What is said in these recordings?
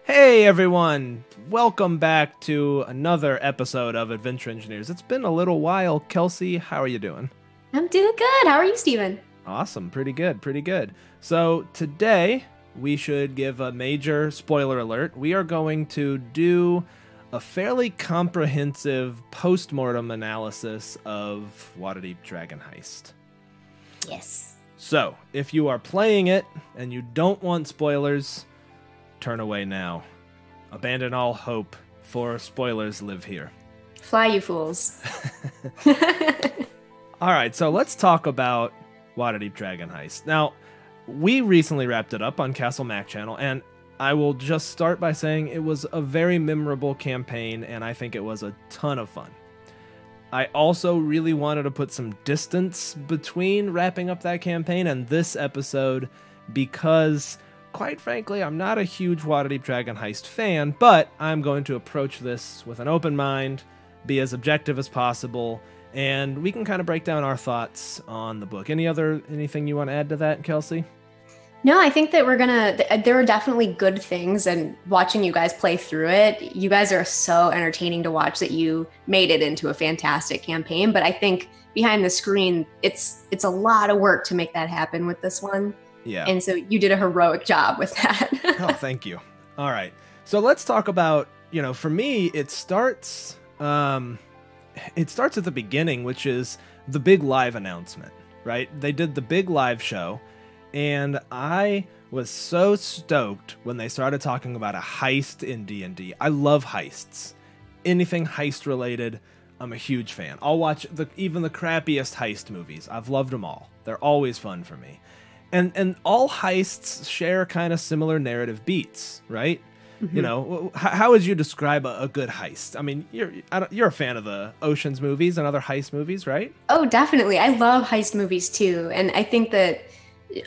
Hey everyone! Welcome back to another episode of Adventure Engineers. It's been a little while. Kelsey, how are you doing? I'm doing good. How are you, Steven? Awesome, pretty good, pretty good. So today we should give a major spoiler alert. We are going to do a fairly comprehensive post-mortem analysis of Waterdeep Dragon Heist. Yes. So, if you are playing it and you don't want spoilers, turn away now. Abandon all hope, for spoilers live here. Fly, you fools. Alright, so let's talk about Waterdeep Dragon Heist. Now, we recently wrapped it up on Castle Mac channel, and I will just start by saying it was a very memorable campaign, and I think it was a ton of fun. I also really wanted to put some distance between wrapping up that campaign and this episode because, quite frankly, I'm not a huge Waterdeep Dragon Heist fan, but I'm going to approach this with an open mind, be as objective as possible, and we can kind of break down our thoughts on the book. Anything you want to add to that, Kelsey? No, I think that there are definitely good things, and watching you guys play through it, you guys are so entertaining to watch that you made it into a fantastic campaign. But I think behind the screen, it's a lot of work to make that happen with this one. Yeah. And so you did a heroic job with that. Oh, thank you. All right. So let's talk about, for me, it starts at the beginning, which is the big live announcement, right? They did the big live show, and I was so stoked when they started talking about a heist in D&D. I love heists. Anything heist related, I'm a huge fan. I'll watch even the crappiest heist movies. I've loved them all. They're always fun for me. And all heists share kind of similar narrative beats, right? Mm-hmm. How would you describe a good heist? I mean, you're a fan of the Ocean's movies and other heist movies, right? Oh, definitely. I love heist movies too. And I think that,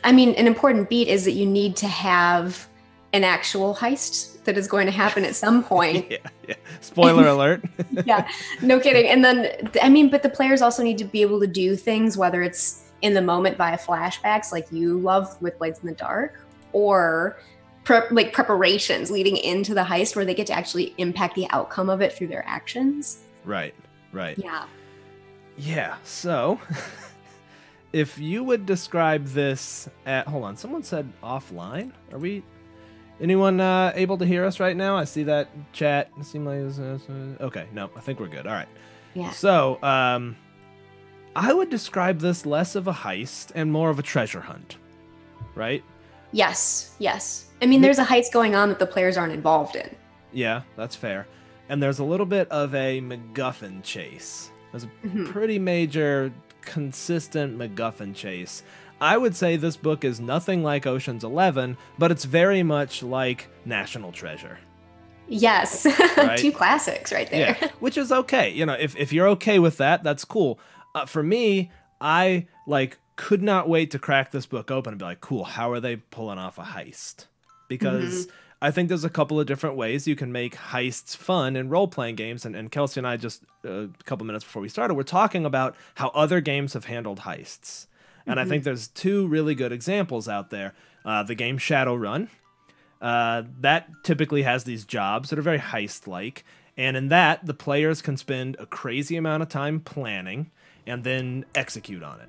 an important beat is that you need to have an actual heist that is going to happen at some point. Yeah. Spoiler alert. Yeah, no kidding. And then, but the players also need to be able to do things, whether it's in the moment via flashbacks like you love with Blades in the Dark, or preparations leading into the heist where they get to actually impact the outcome of it through their actions. Right. Yeah. So if you would describe this hold on, someone said offline. Anyone able to hear us right now? I see that chat. It seemed like okay, no, I think we're good. All right. Yeah. So, I would describe this less of a heist and more of a treasure hunt, right? Yes. There's a heist going on that the players aren't involved in. Yeah, that's fair. And there's a little bit of a MacGuffin chase. There's a pretty major, consistent MacGuffin chase. I would say this book is nothing like Ocean's 11, but it's very much like National Treasure. Yes, right? Two classics right there. Yeah, which is okay. If you're okay with that, that's cool. For me, I could not wait to crack this book open and be like, cool, how are they pulling off a heist? Because I think there's a couple of different ways you can make heists fun in role-playing games. And Kelsey and I just a couple minutes before we started, we're talking about how other games have handled heists. And I think there's two really good examples out there. The game Shadowrun, that typically has these jobs that are very heist-like. And in that, the players can spend a crazy amount of time planning and then execute on it,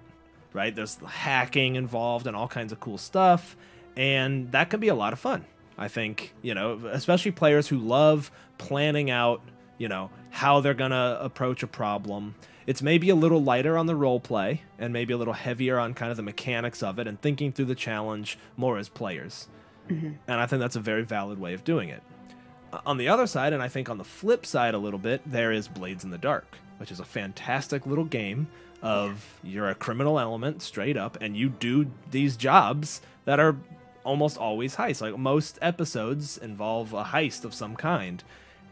right? There's hacking involved and all kinds of cool stuff, and that can be a lot of fun. I think, especially players who love planning out, how they're going to approach a problem. It's maybe a little lighter on the role play and maybe a little heavier on kind of the mechanics of it and thinking through the challenge more as players. And I think that's a very valid way of doing it. On the other side, and I think on the flip side a little bit, there is Blades in the Dark, which is a fantastic little game of you're a criminal element straight up and you do these jobs that are almost always heists. Like most episodes involve a heist of some kind.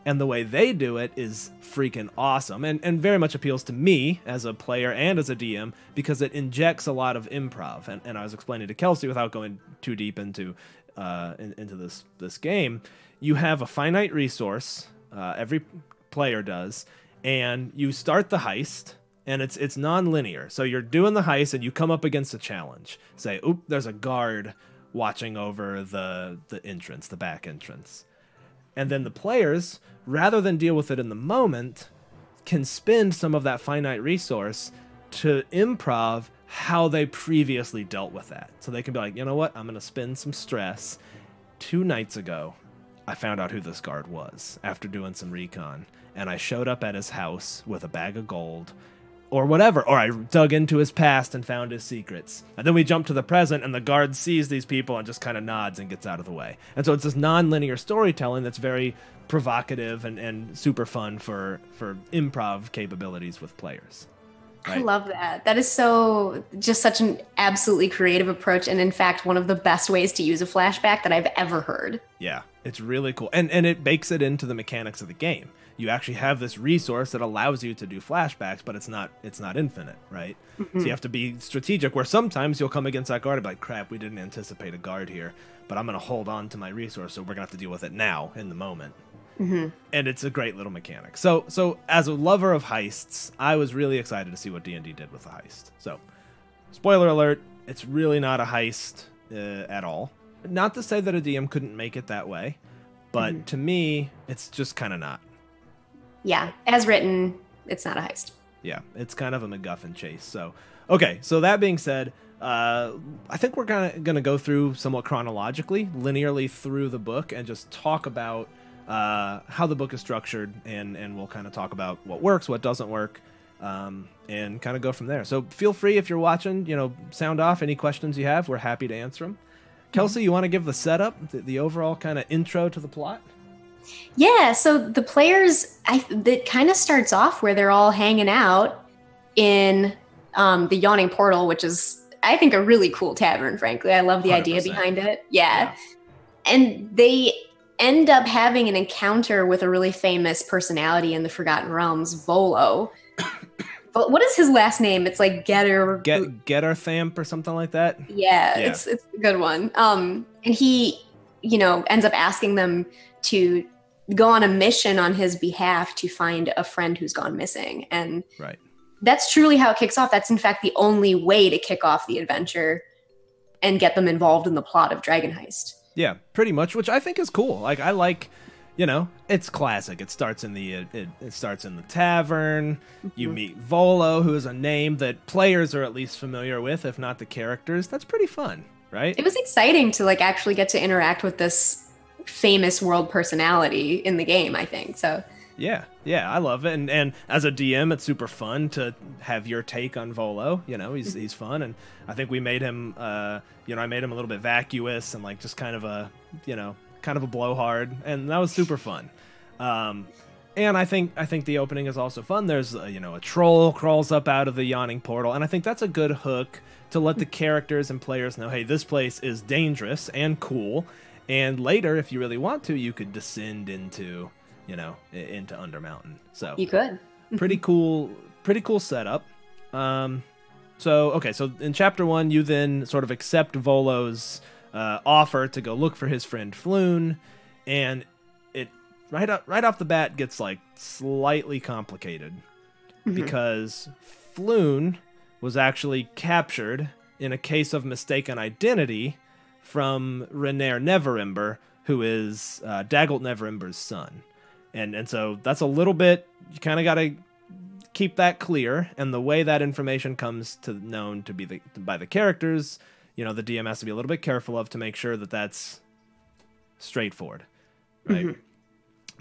And the way they do it is freaking awesome and very much appeals to me as a player and as a DM because it injects a lot of improv. And I was explaining to Kelsey without going too deep into this game. You have a finite resource, every player does, and you start the heist, and it's non-linear. So you're doing the heist, and you come up against a challenge. Say, oop, there's a guard watching over the entrance, the back entrance. And then the players, rather than deal with it in the moment, can spend some of that finite resource to improv how they previously dealt with that. So they can be like, you know what, I'm going to spend some stress. 2 nights ago, I found out who this guard was after doing some recon, and I showed up at his house with a bag of gold, or whatever, or I dug into his past and found his secrets. And then we jump to the present, and the guard sees these people and just kind of nods and gets out of the way. And so it's this non-linear storytelling that's very provocative and super fun for improv capabilities with players. Right? I love that. That is just such an absolutely creative approach, and in fact, one of the best ways to use a flashback that I've ever heard. Yeah, it's really cool. And it bakes it into the mechanics of the game. You actually have this resource that allows you to do flashbacks, but it's not infinite, right? So you have to be strategic, where sometimes you'll come against that guard and be like, crap, we didn't anticipate a guard here, but I'm going to hold on to my resource, so we're going to have to deal with it now, in the moment. And it's a great little mechanic. So as a lover of heists, I was really excited to see what D&D did with the heist. So, spoiler alert, it's really not a heist at all. Not to say that a DM couldn't make it that way, but to me, it's just kind of not. Yeah, as written, it's not a heist. Yeah, it's kind of a MacGuffin chase. So, okay, so that being said, I think we're going to go through somewhat chronologically, linearly through the book, and just talk about how the book is structured, and we'll kind of talk about what works, what doesn't work, and kind of go from there. So feel free, if you're watching, sound off any questions you have. We're happy to answer them. Kelsey, you want to give the setup, the overall kind of intro to the plot? Yeah, so the players, it kind of starts off where they're all hanging out in the Yawning Portal, which is, I think, a really cool tavern, frankly. I love the 100%. Idea behind it. Yeah. And they end up having an encounter with a really famous personality in the Forgotten Realms, Volo. But what is his last name? It's like Getterthamp or something like that. Yeah, it's a good one. And he, ends up asking them to go on a mission on his behalf to find a friend who's gone missing. And that's truly how it kicks off. That's in fact the only way to kick off the adventure and get them involved in the plot of Dragon Heist. Yeah, pretty much, which I think is cool. Like, I like, it's classic. It starts in the tavern. You meet Volo, who is a name that players are at least familiar with, if not the characters. That's pretty fun, right? It was exciting to actually get to interact with this famous world personality in the game, I think. So yeah, I love it. And as a DM, it's super fun to have your take on Volo. He's fun, and I think we made him I made him a little bit vacuous and just kind of a blowhard, and that was super fun. And I think the opening is also fun. There's a troll crawls up out of the Yawning Portal, and I think that's a good hook to let the characters and players know, hey, this place is dangerous and cool. And later, if you really want to, you could descend into Undermountain. So you could. pretty cool setup. So in chapter 1, you then sort of accept Volo's offer to go look for his friend Floon, and it right off the bat gets slightly complicated because Floon was actually captured in a case of mistaken identity from Renaer Neverember, who is Dagult Neverember's son. And so that's a little bit, you kind of got to keep that clear, and the way that information comes to known to be by the characters, the DM has to be a little bit careful of to make sure that that's straightforward, right?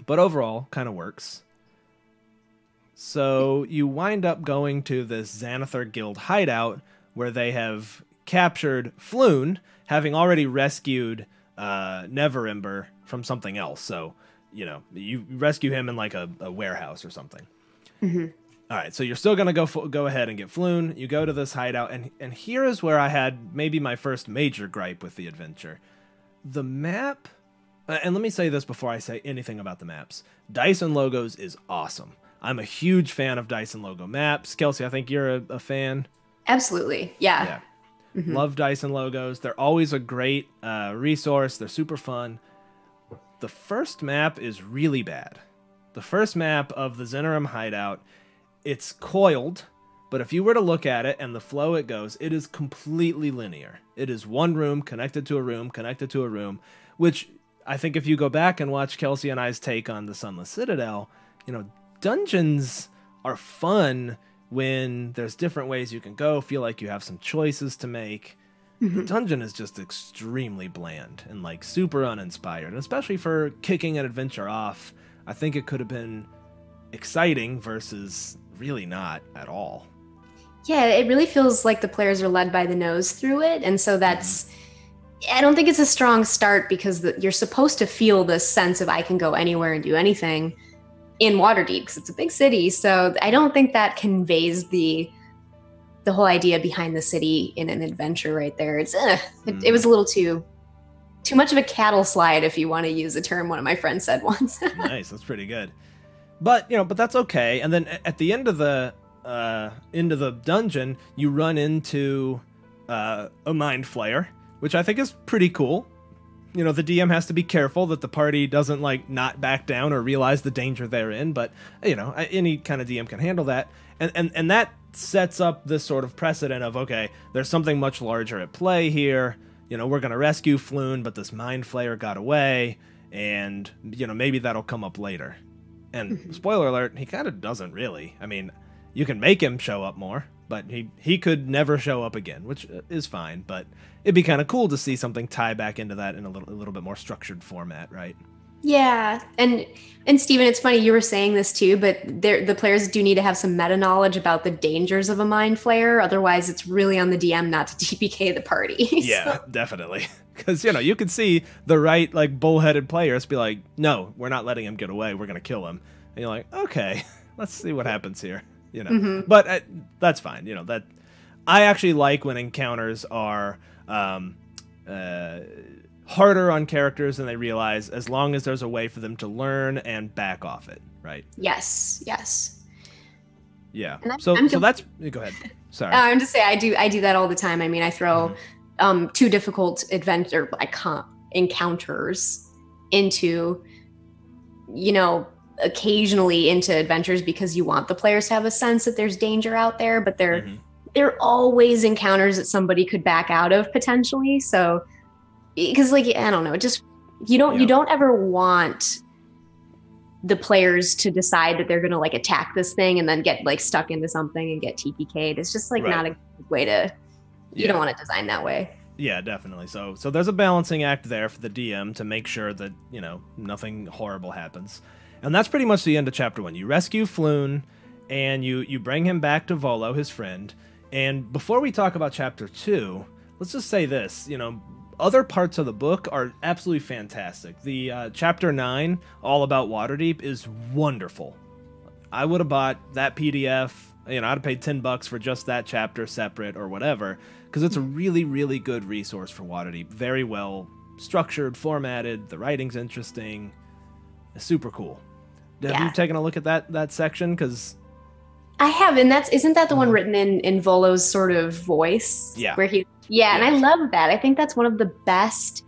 But overall, kind of works. So you wind up going to this Xanathar Guild hideout where they have captured Floon, having already rescued Neverember from something else. So, you rescue him in a warehouse or something. All right, so you're still going to go ahead and get Floon. You go to this hideout, and here is where I had maybe my first major gripe with the adventure. The map, and let me say this before I say anything about the maps. Dice and Logos is awesome. I'm a huge fan of Dice and Logo maps. Kelsey, I think you're a fan. Absolutely, yeah. Love Dice and Logos. They're always a great resource. They're super fun. The first map is really bad. The first map of the Zenorim hideout, it's coiled, but if you were to look at it and the flow it goes, it is completely linear. It is one room connected to a room, connected to a room, which I think if you go back and watch Kelsey and I's take on the Sunless Citadel, dungeons are fun when there's different ways you can go, feel like you have some choices to make. The dungeon is just extremely bland and like super uninspired, and especially for kicking an adventure off, I think it could have been exciting versus really not at all. Yeah, it really feels like the players are led by the nose through it, and so that's I don't think it's a strong start because you're supposed to feel this sense of I can go anywhere and do anything in Waterdeep because it's a big city. So I don't think that conveys the whole idea behind the city in an adventure right there. It was a little too much of a cattle slide, if you want to use a term one of my friends said once. Nice, that's pretty good. But but that's okay. And then at the end of the dungeon, you run into a mind flayer, which I think is pretty cool. The DM has to be careful that the party doesn't like not back down or realize the danger they're in, but any kind of DM can handle that. And that sets up this sort of precedent of, okay, there's something much larger at play here. We're going to rescue Floon, but this mind flayer got away, and maybe that'll come up later. And spoiler alert, he kind of doesn't really. I mean, you can make him show up more, but he could never show up again, which is fine, but it'd be kind of cool to see something tie back into that in a little bit more structured format, right? Yeah, and Steven, it's funny you were saying this too, but the players do need to have some meta knowledge about the dangers of a mind flayer. Otherwise, it's really on the DM not to TPK the party. Yeah, definitely. Because you can see the right like bullheaded players be like, "No, we're not letting him get away. We're gonna kill him." And you're like, "Okay, let's see what happens here." But that's fine. That I actually like when encounters are harder on characters than they realize, as long as there's a way for them to learn and back off it, right? Yes. Yeah. So that's go ahead. Sorry. I'm just saying I do that all the time. I mean, I throw too difficult encounters into occasionally into adventures because you want the players to have a sense that there's danger out there, but they're always encounters that somebody could back out of potentially. So because I don't know, just you don't ever want the players to decide that they're going to like attack this thing and then get like stuck into something and get TPK'd. It's just like not a good way to, you don't want to design that way. Yeah, definitely. So there's a balancing act there for the DM to make sure that, nothing horrible happens. And that's pretty much the end of chapter 1. You rescue Floon and you bring him back to Volo, his friend. And before we talk about chapter 2, let's just say this, other parts of the book are absolutely fantastic. The chapter 9, all about Waterdeep, is wonderful. I would have bought that PDF. I'd have paid $10 for just that chapter separate or whatever, because it's a really, really good resource for Waterdeep. Very well structured, formatted. The writing's interesting. It's super cool. Have you taken a look at that section? Because I have, and isn't that the one written in Volo's sort of voice? Yeah. Where and I love that. I think that's one of the best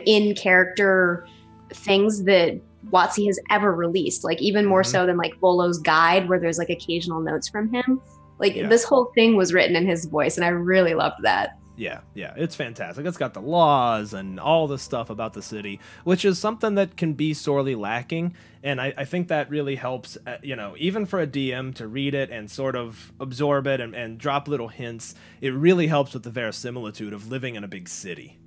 in character things that WotC has ever released. Like even more so than like Volo's guide, where there's like occasional notes from him. Like this whole thing was written in his voice, and I really loved that. Yeah, it's fantastic. It's got the laws and all the stuff about the city, which is something that can be sorely lacking. And I think that really helps, even for a DM to read it and sort of absorb it and drop little hints. It really helps with the verisimilitude of living in a big city.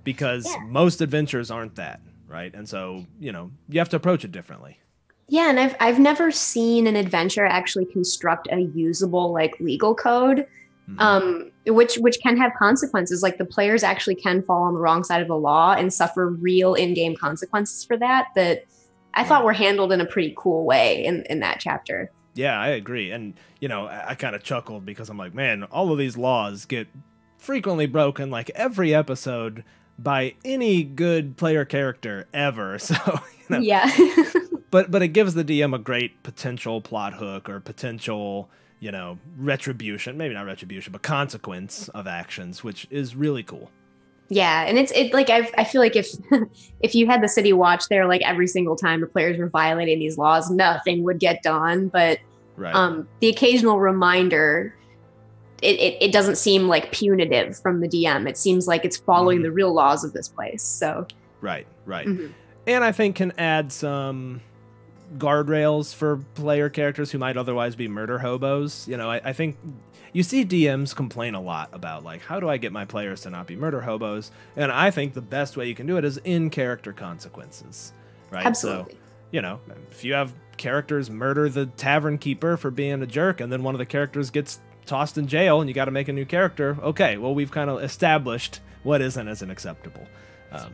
Because most adventures aren't that, right? And so, you have to approach it differently. Yeah, and I've never seen an adventure actually construct a usable like legal code. Which can have consequences. Like the players actually can fall on the wrong side of the law and suffer real in-game consequences for that I thought were handled in a pretty cool way in that chapter. Yeah, I agree. And, I kind of chuckled because I'm like, man, all of these laws get frequently broken like every episode by any good player character ever. So, Yeah. but it gives the DM a great potential plot hook or potential retribution, maybe not retribution, but consequence of actions, which is really cool. Yeah, and it's like I feel like if you had the city watch there, like every single time the players were violating these laws, nothing would get done. But the occasional reminder, it doesn't seem like punitive from the DM. It seems like it's following the real laws of this place. So right. Right. And I think can add some guardrails for player characters who might otherwise be murder hobos. You know, I think you see DMs complain a lot about, like, how do I get my players to not be murder hobos? And I think the best way you can do it is in character consequences, right? Absolutely. So, you know, if you have characters murder the tavern keeper for being a jerk, and then one of the characters gets tossed in jail and you got to make a new character, okay, well, we've kind of established what isn't acceptable.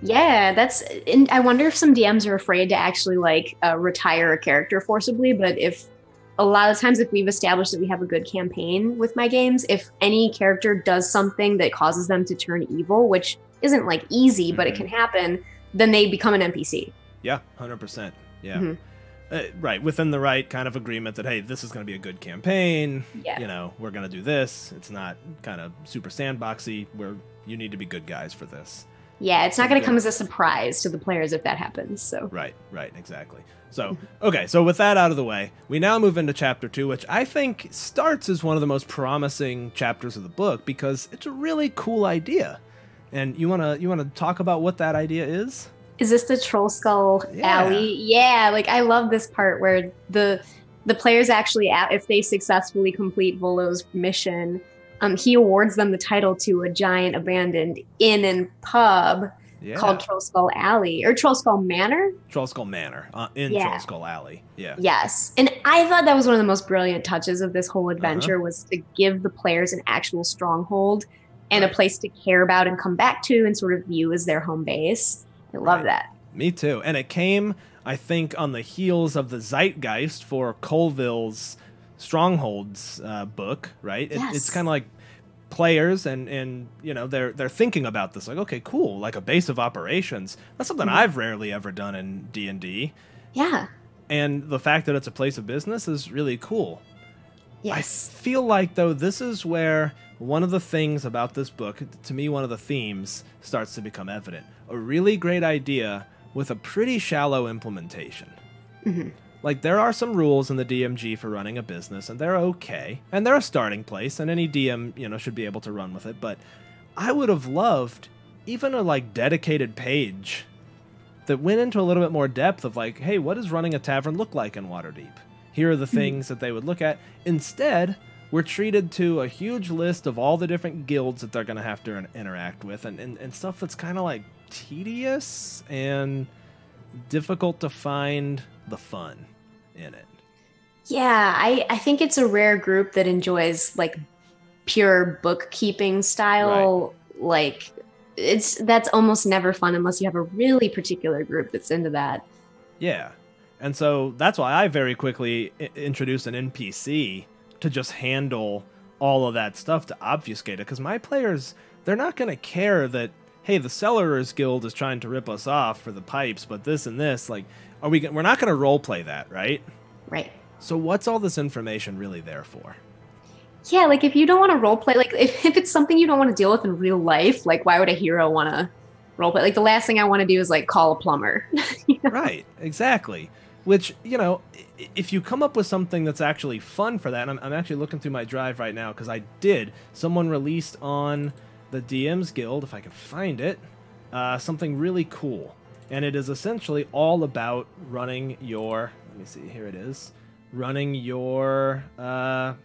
Yeah, and I wonder if some DMs are afraid to actually like retire a character forcibly. But if a lot of times, if we've established that we have a good campaign with my games, if any character does something that causes them to turn evil, which isn't like easy, but it can happen, then they become an NPC. Yeah, 100%. Yeah. Right, within the right kind of agreement that, hey, this is going to be a good campaign. Yeah. You know, we're going to do this. It's not kind of super sandboxy where you need to be good guys for this. Yeah, it's not going to come as a surprise to the players if that happens. So Right, exactly. So, okay, so with that out of the way, we now move into chapter 2, which I think starts as one of the most promising chapters of the book because it's a really cool idea. And you wanna talk about what that idea is? Is this the Troll Skull Alley? Yeah, like I love this part where the players actually, if they successfully complete Volo's mission, he awards them the title to a giant abandoned inn and pub called Troll Skull Alley or Troll Skull Manor. Troll Skull Manor Troll Skull Alley. Yeah. Yes, and I thought that was one of the most brilliant touches of this whole adventure was to give the players an actual stronghold and a place to care about and come back to and sort of view as their home base. I love that. Me too. And it came, I think, on the heels of the zeitgeist for Colville's Strongholds book, right? It's kind of like players and you know they're thinking about this like, okay, cool, like a base of operations. That's something I've rarely ever done in D&D. Yeah. And the fact that it's a place of business is really cool. Yes. I feel like, though, this is where one of the things about this book, to me, one of the themes starts to become evident. A really great idea with a pretty shallow implementation. Like, there are some rules in the DMG for running a business, and they're okay. And they're a starting place, and any DM, you know, should be able to run with it. But I would have loved even a, like, dedicated page that went into a little bit more depth of, like, hey, what does running a tavern look like in Waterdeep? Here are the things that they would look at. Instead, we're treated to a huge list of all the different guilds that they're going to have to interact with, and stuff that's kind of, like, tedious and difficult to find the fun in it. Yeah, I think it's a rare group that enjoys like pure bookkeeping style. Like that's almost never fun unless you have a really particular group that's into that. Yeah. And so that's why I very quickly introduced an NPC to just handle all of that stuff to obfuscate it, because my players, they're not going to care that, hey, the Cellarers Guild is trying to rip us off for the pipes, but this and this, like, we're not going to role play that, right? Right. So what's all this information really there for? Yeah, like if you don't want to role play, like if it's something you don't want to deal with in real life, like why would a hero want to role play? Like the last thing I want to do is like call a plumber. You know? Right, exactly. Which, you know, if you come up with something that's actually fun for that, and I'm actually looking through my drive right now because someone released on the DM's Guild, if I can find it, something really cool. And it is essentially all about running your, let me see, here it is, running your, man,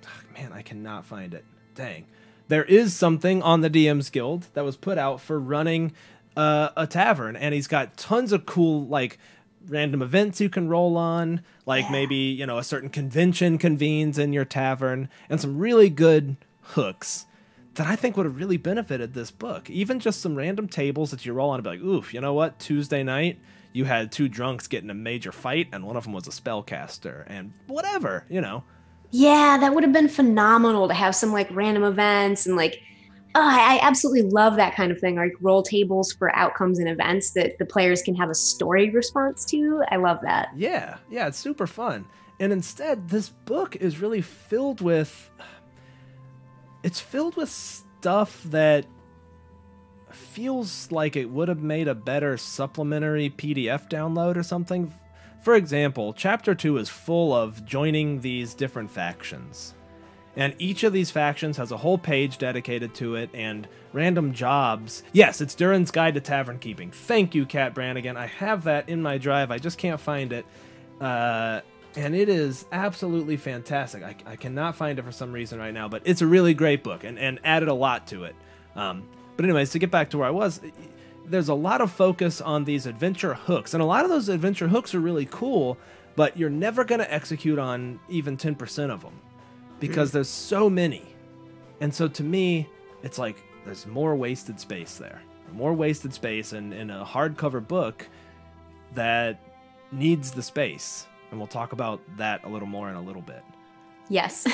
I cannot find it. Dang. There is something on the DM's Guild that was put out for running a tavern, and he's got tons of cool, like, random events you can roll on, like maybe, you know, a certain convention convenes in your tavern, and some really good hooks that I think would have really benefited this book. Even just some random tables that you roll on and be like, oof, you know what? Tuesday night, you had two drunks get in a major fight, and one of them was a spellcaster, and whatever, you know. Yeah, that would have been phenomenal to have some, like, random events and, like, I absolutely love that kind of thing, like roll tables for outcomes and events that the players can have a story response to. I love that. Yeah, it's super fun. And instead, this book is really filled with... It's filled with stuff that feels like it would have made a better supplementary PDF download or something. For example, Chapter 2 is full of joining these different factions. And each of these factions has a whole page dedicated to it and random jobs. Yes, it's Durin's Guide to Tavern Keeping. Thank you, Kat Brannigan. I have that in my drive. I just can't find it. And it is absolutely fantastic. I cannot find it for some reason right now, but it's a really great book and added a lot to it. But anyways, to get back to where I was, there's a lot of focus on these adventure hooks. And a lot of those adventure hooks are really cool, but you're never going to execute on even 10% of them because there's so many. And so to me, it's like there's more wasted space there. More wasted space in a hardcover book that needs the space. And we'll talk about that a little more in a little bit. Yes.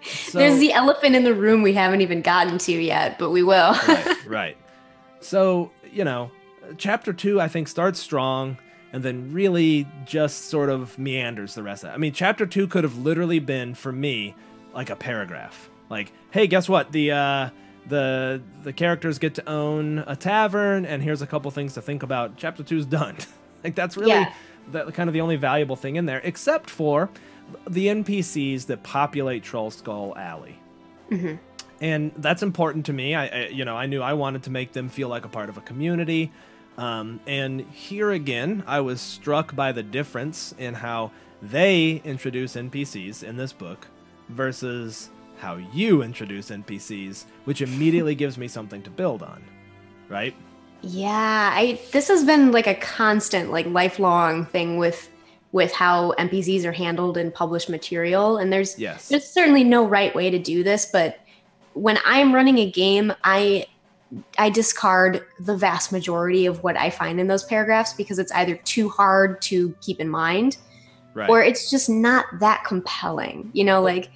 So, there's the elephant in the room we haven't even gotten to yet, but we will. Right. So, chapter 2, I think, starts strong and then really just sort of meanders the rest of it. I mean, chapter 2 could have literally been, for me, like a paragraph. Like, hey, guess what? The characters get to own a tavern, and here's a couple things to think about. Chapter 2's done. Like, that's really kind of the only valuable thing in there, except for the NPCs that populate Troll Skull Alley. Mm-hmm. And that's important to me. I knew I wanted to make them feel like a part of a community. And here again, I was struck by the difference in how they introduce NPCs in this book versus how you introduce NPCs, which immediately gives me something to build on, right? Yeah, this has been like a constant, like lifelong thing with how NPCs are handled in published material. And there's certainly no right way to do this, but when I'm running a game, I discard the vast majority of what I find in those paragraphs because it's either too hard to keep in mind, or it's just not that compelling, like.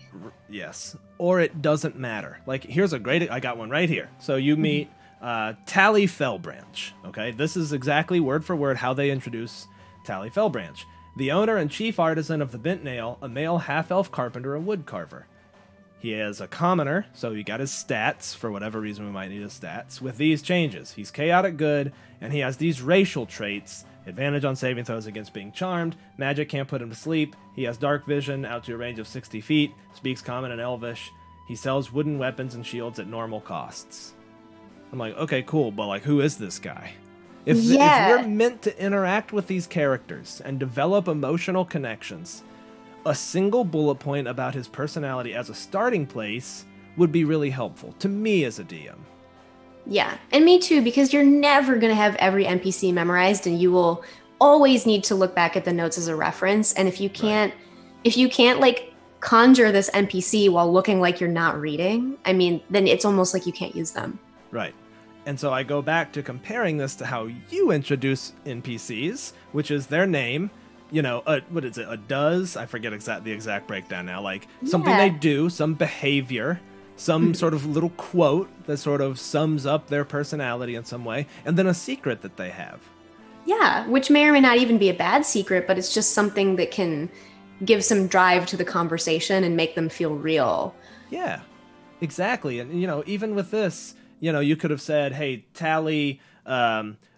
Yes. Or it doesn't matter. Like, here's I got one right here. So you meet Tally Fellbranch. Okay. This is exactly word for word how they introduce Tally Fellbranch. The owner and chief artisan of the Bent Nail, a male half-elf carpenter and wood carver. He is a commoner, so he got his stats, for whatever reason we might need his stats, with these changes. He's chaotic good, and he has these racial traits. Advantage on saving throws against being charmed. Magic can't put him to sleep. He has dark vision out to a range of 60 feet. Speaks common and elvish. He sells wooden weapons and shields at normal costs. I'm like, okay, cool, but like, who is this guy? If we're meant to interact with these characters and develop emotional connections, a single bullet point about his personality as a starting place would be really helpful to me as a DM. Yeah, and me too, because you're never going to have every NPC memorized, and you will always need to look back at the notes as a reference. And if you can't like conjure this NPC while looking like you're not reading, I mean, then it's almost like you can't use them. Right. And so I go back to comparing this to how you introduce NPCs, which is their name. What is it? A does? I forget the exact breakdown now. Like something they do, some behavior, some sort of little quote that sort of sums up their personality in some way, and then a secret that they have. Yeah, which may or may not even be a bad secret, but it's just something that can give some drive to the conversation and make them feel real. Yeah, exactly. And, even with this, you could have said, hey, Tally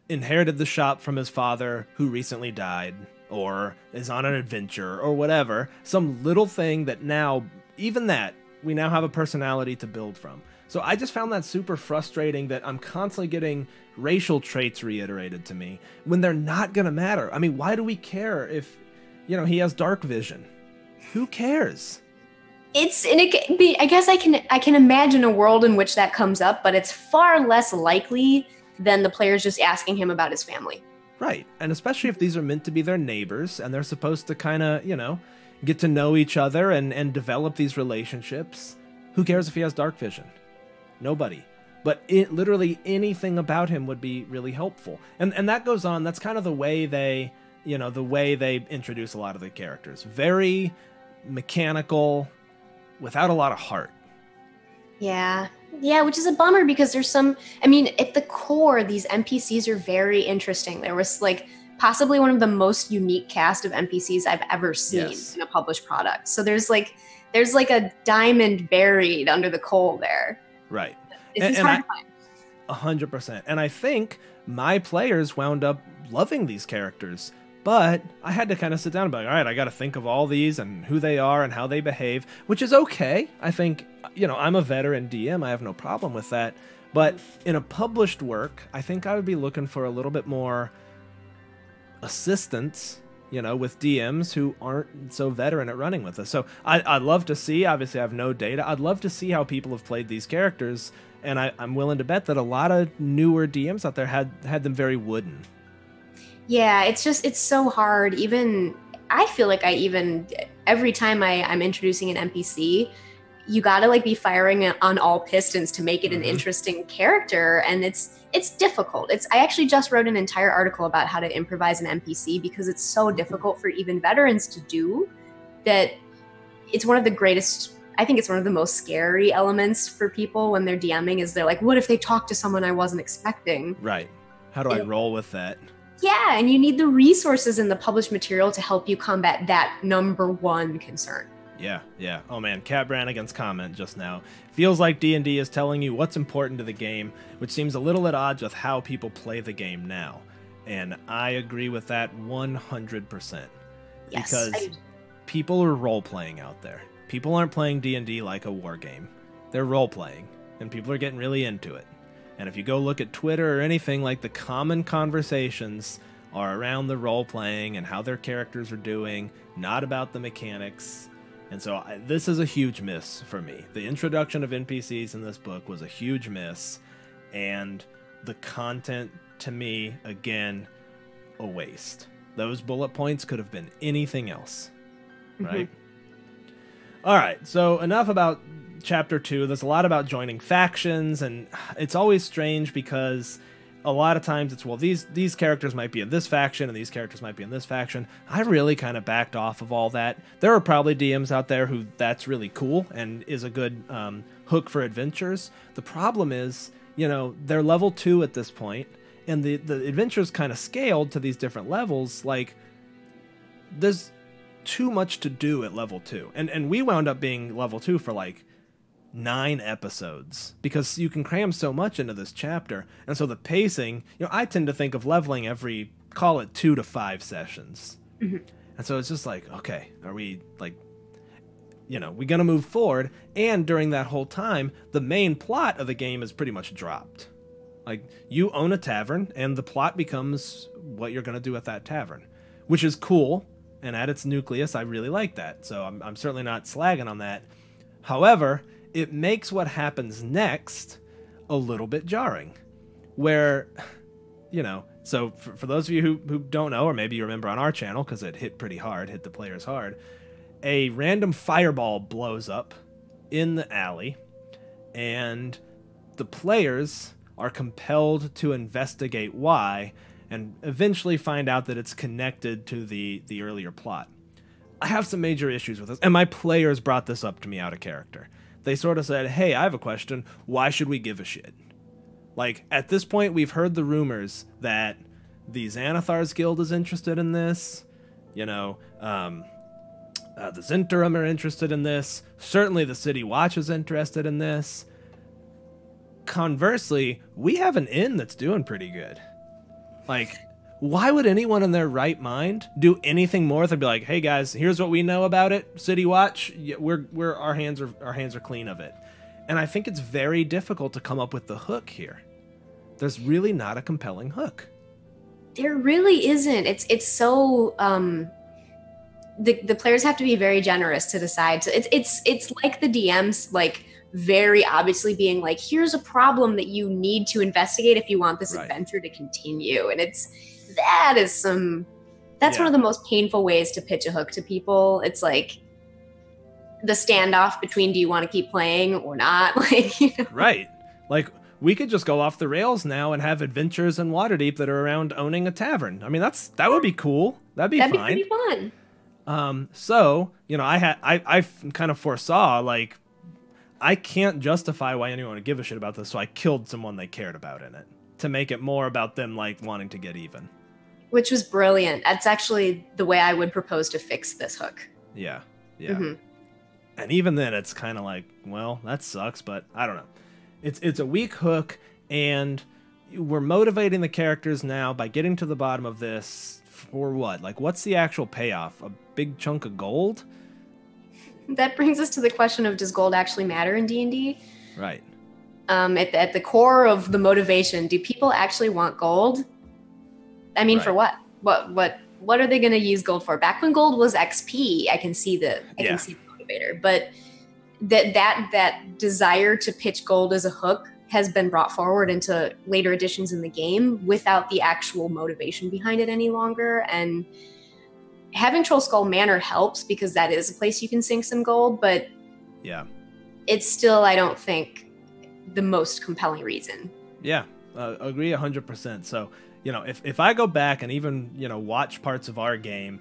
inherited the shop from his father who recently died, or is on an adventure, or whatever. Some little thing that now, even that, we now have a personality to build from. So I just found that super frustrating that I'm constantly getting racial traits reiterated to me when they're not going to matter. I mean, why do we care if, he has dark vision? Who cares? I guess I can imagine a world in which that comes up, but it's far less likely than the players just asking him about his family. Right. And especially if these are meant to be their neighbors and they're supposed to kind of, get to know each other and develop these relationships. Who cares if he has dark vision? Nobody. But literally anything about him would be really helpful. And that goes on. That's kind of the way they introduce a lot of the characters. Very mechanical, without a lot of heart. Yeah. Yeah, which is a bummer because there's at the core, these NPCs are very interesting. There was possibly one of the most unique cast of NPCs I've ever seen in a published product. So there's a diamond buried under the coal there. Right. It's hard to find. 100%. And I think my players wound up loving these characters But I had to kind of sit down and be like, all right, I got to think of all these and who they are and how they behave, which is okay. I think, I'm a veteran DM. I have no problem with that. But in a published work, I think I would be looking for a little bit more assistance, with DMs who aren't so veteran at running with us. So I'd love to see, obviously I have no data, I'd love to see how people have played these characters, and I'm willing to bet that a lot of newer DMs out there had them very wooden. Yeah, it's so hard. I feel like every time I'm introducing an NPC, you gotta be firing on all pistons to make it an interesting character, and it's difficult. I actually just wrote an entire article about how to improvise an NPC because it's so difficult for even veterans to do that. It's one of the greatest, I think it's one of the most scary elements for people when they're DMing is they're like, what if they talk to someone I wasn't expecting? Right. How do I roll with that? Yeah, and you need the resources in the published material to help you combat that number one concern. Yeah. Oh man, Cat Brannigan's comment just now. Feels like D&D is telling you what's important to the game, which seems a little at odds with how people play the game now. And I agree with that 100%. Yes, because people are role-playing out there. People aren't playing D&D like a war game. They're role-playing, and people are getting really into it. And if you go look at Twitter or anything, the common conversations are around the role-playing and how their characters are doing, not about the mechanics. And so this is a huge miss for me. The introduction of NPCs in this book was a huge miss, and the content, to me, again, a waste. Those bullet points could have been anything else, right? All right, so enough about Chapter 2. There's a lot about joining factions, and it's always strange because a lot of times it's, well, these characters might be in this faction and these characters might be in this faction. I really kind of backed off of all that. There are probably DMs out there who that's really cool and is a good hook for adventures. The problem is, they're level 2 at this point, and the adventures kind of scaled to these different levels. There's too much to do at level 2. And we wound up being level 2 for 9 episodes because you can cram so much into this chapter. And so the pacing, I tend to think of leveling every, call it 2 to 5 sessions. And so it's just okay, are we we gonna move forward? And during that whole time, the main plot of the game is pretty much dropped. You own a tavern and the plot becomes what you're gonna do at that tavern, which is cool. And at its nucleus, I really like that. So I'm certainly not slagging on that. However, it makes what happens next a little bit jarring. Where, so for those of you who don't know, or maybe you remember on our channel, because it hit pretty hard, hit the players hard, a random fireball blows up in the alley, and the players are compelled to investigate why, and eventually find out that it's connected to the earlier plot. I have some major issues with this, and my players brought this up to me out of character. They sort of said, hey, I have a question. Why should we give a shit? At this point, we've heard the rumors that the Xanathar's Guild is interested in this. The Zhentarim are interested in this. Certainly the City Watch is interested in this. Conversely, we have an inn that's doing pretty good. Why would anyone in their right mind do anything more than be like, hey guys, here's what we know about it, City Watch, we're our hands are clean of it. And I think it's very difficult to come up with the hook here. There's really not a compelling hook. There really isn't. It's so the players have to be very generous to decide. So it's like the DMs very obviously being here's a problem that you need to investigate if you want this adventure to continue. And that's one of the most painful ways to pitch a hook to people. It's the standoff between, do you want to keep playing or not? Right. We could just go off the rails now and have adventures in Waterdeep that are around owning a tavern. I mean, that would be cool. That'd be fine. That'd be pretty fun. So, I kind of foresaw, I can't justify why anyone would give a shit about this, so I killed someone they cared about in it to make it more about them, wanting to get even. Which was brilliant. That's actually the way I would propose to fix this hook. Yeah. And even then, it's kind of well, that sucks, but I don't know. It's a weak hook, and we're motivating the characters now by getting to the bottom of this for what? Like, what's the actual payoff? A big chunk of gold? That brings us to the question of, does gold actually matter in D&D? Right. At the core of the motivation, do people actually want gold? I mean, for what? What are they going to use gold for? Back when gold was XP, I can see the motivator, but that desire to pitch gold as a hook has been brought forward into later editions in the game without the actual motivation behind it any longer. And having Troll Skull Manor helps because that is a place you can sink some gold, but yeah, it's still, I don't think, the most compelling reason. Yeah, agree 100%. So, you know, if I go back and even, you know, watch parts of our game,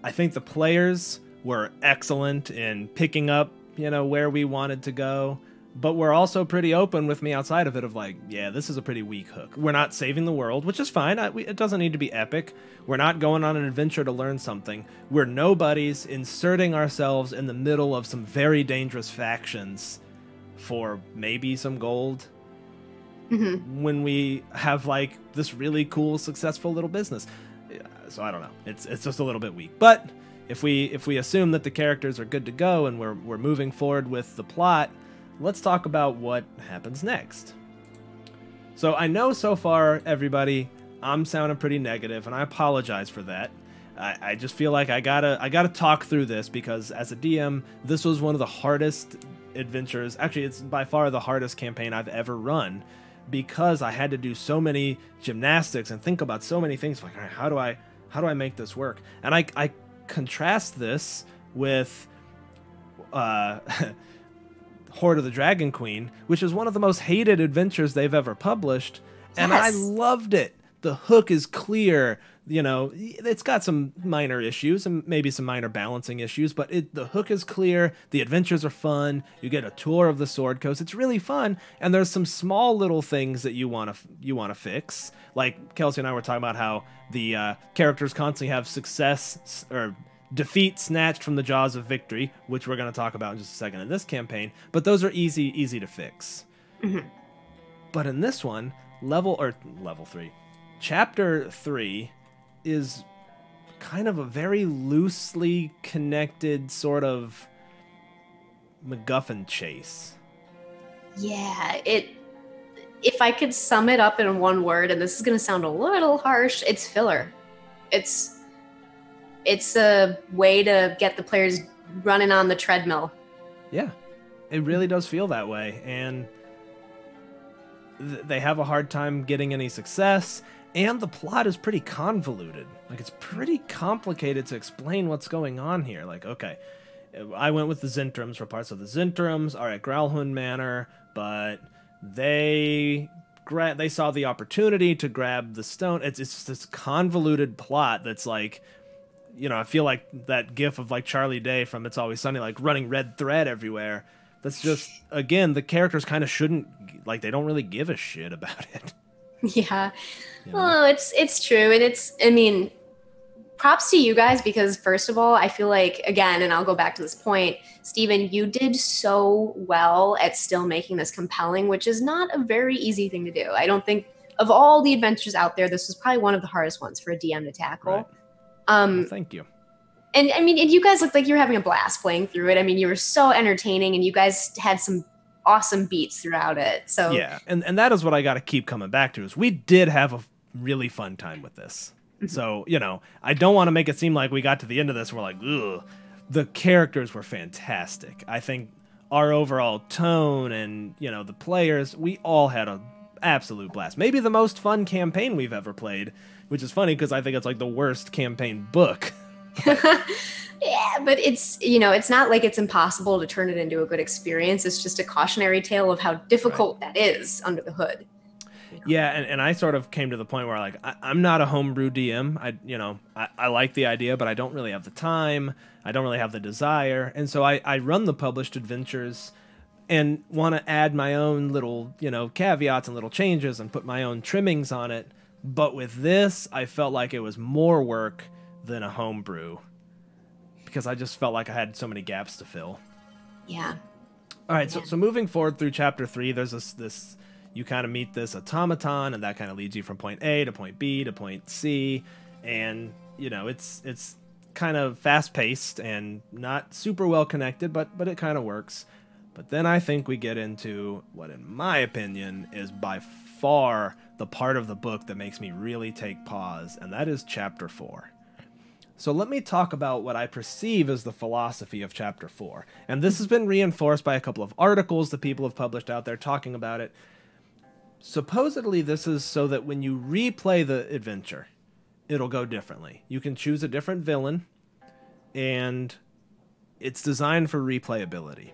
I think the players were excellent in picking up, you know, where we wanted to go. But we're also pretty open with me outside of it of like, yeah, this is a pretty weak hook. We're not saving the world, which is fine. It doesn't need to be epic. We're not going on an adventure to learn something. We're nobodies inserting ourselves in the middle of some very dangerous factions for maybe some gold. Mm-hmm. When we have like this really cool, successful little business. So I don't know. It's just a little bit weak. But if we assume that the characters are good to go and we're moving forward with the plot, let's talk about what happens next. So I know so far, everybody, I'm sounding pretty negative, and I apologize for that. I just feel like I gotta talk through this because as a DM, this was one of the hardest adventures. Actually, it's by far the hardest campaign I've ever run because I had to do so many gymnastics and think about so many things. Like, how do I make this work? And I contrast this with Horde of the Dragon Queen, which is one of the most hated adventures they've ever published, and I loved it. The hook is clear, you know, it's got some minor issues and maybe some minor balancing issues, but the hook is clear, the adventures are fun, you get a tour of the Sword Coast, it's really fun, and there's some small little things that you want to fix. Like Kelsey and I were talking about how the characters constantly have success or defeat snatched from the jaws of victory, which we're going to talk about in just a second in this campaign, but those are easy to fix. Mm-hmm. But in this one, Chapter 3 is kind of a very loosely connected sort of MacGuffin chase. Yeah, if I could sum it up in one word, and this is going to sound a little harsh, it's filler. It's a way to get the players running on the treadmill. Yeah, it really does feel that way. And they have a hard time getting any success. And the plot is pretty convoluted. Like, it's pretty complicated to explain what's going on here. Like, okay, I went with the Zintrams for parts of the Zintrams are at Growlhund Manor, but they saw the opportunity to grab the stone. It's just this convoluted plot that's like, you know, I feel like that gif of like Charlie Day from It's Always Sunny, like running red thread everywhere. That's just, again, the characters kind of shouldn't, like, they don't really give a shit about it. Yeah. You know? Well, it's true. And I mean, props to you guys because first of all, I feel like, again, and I'll go back to this point, Steven, you did so well at still making this compelling, which is not a very easy thing to do. I don't think of all the adventures out there, this was probably one of the hardest ones for a DM to tackle. Right. Well, thank you. And I mean, and you guys looked like you were having a blast playing through it. I mean, you were so entertaining and you guys had some awesome beats throughout it. So yeah, and that is what I got to keep coming back to is we did have a really fun time with this. Mm-hmm. So, you know, I don't want to make it seem like we got to the end of this and we're like, ugh. The characters were fantastic. I think our overall tone and, you know, the players, we all had an absolute blast. Maybe the most fun campaign we've ever played, which is funny because I think it's like the worst campaign book. Yeah, but it's, you know, it's not like it's impossible to turn it into a good experience. It's just a cautionary tale of how difficult that is under the hood. You know? Yeah, and I sort of came to the point where like I'm not a homebrew DM. I like the idea, but I don't really have the time. I don't really have the desire, and so I run the published adventures and want to add my own little, you know, caveats and little changes and put my own trimmings on it. But with this, I felt like it was more work than a homebrew because I just felt like I had so many gaps to fill. Yeah. All right, so moving forward through chapter 3, there's this you kind of meet this automaton, and that kind of leads you from point A to point B to point C, and you know, it's kind of fast-paced and not super well connected, but it kind of works. But then I think we get into what, in my opinion, is by far the part of the book that makes me really take pause, and that is Chapter 4. So let me talk about what I perceive as the philosophy of Chapter 4. And this has been reinforced by a couple of articles that people have published out there talking about it. Supposedly this is so that when you replay the adventure, it'll go differently. You can choose a different villain, and it's designed for replayability.